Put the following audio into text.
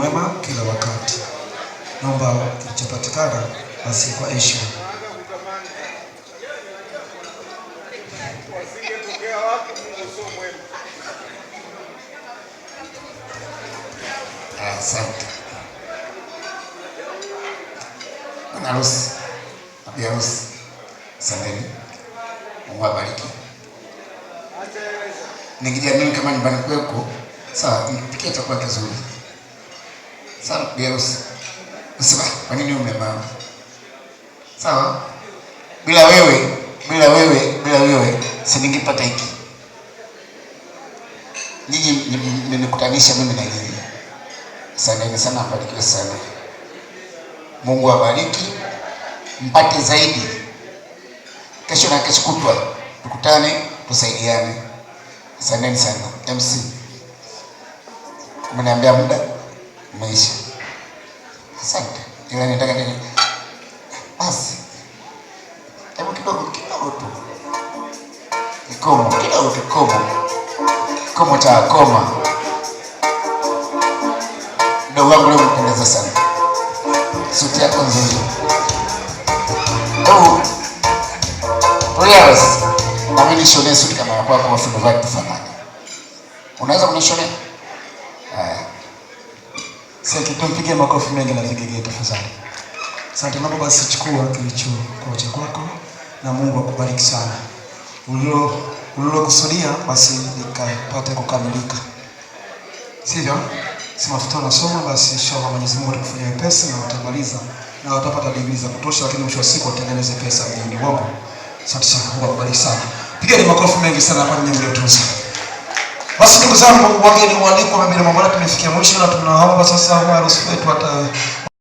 mwema kila wakati. Naomba kilichopatikana basi kwa heshima. Asante. Bwana harusi, bibi harusi, asanteni. Mungu awabariki. Nikijamii kama nyumbani kwako, sawa, nipikie chakula kizuri. Sawa, bibi harusi. Usema, kwa nini umemama? Sawa? Bila wewe, siningepata hiki. Nyinyi mmenikutanisha mimi na nyinyi. Asanteni sana, mbarikiwe sana. Mungu awabariki, mpate zaidi. Kesho na kesho kutwa tukutane, tusaidiane. Asanteni sana. MC, umeniambia muda umeisha. Asante. Ila nitaka nini? Basi. Hebu kidogo tu. Kikomo cha koma. Ndio wangu leo mpendeza sana. Suti yako nzuri. Yes. Na mimi nishone suti kama yako kwa fundo vya kufanana. Unaweza kunishonea? Sasa tumpige makofi mengi na vigege tafadhali. Asante. Naomba basi chukua kilicho kwa kwako na Mungu akubariki sana. Ulilokusudia basi nikapate kukamilika. Sivyo? Si mafuta unasoma basi inshallah Mwenyezi Mungu atakufanyia pesa na utamaliza na utapata digrii za kutosha, lakini mwisho wa siku utengeneze pesa nyingi wako. Asante sana. Mungu akubariki sana. Pigeni makofi mengi sana kwa nyinyi mliotunza. Basi ndugu zangu, wageni waalikwa, mimi na mama tumefikia mwisho na tunaomba sasa harusi wetu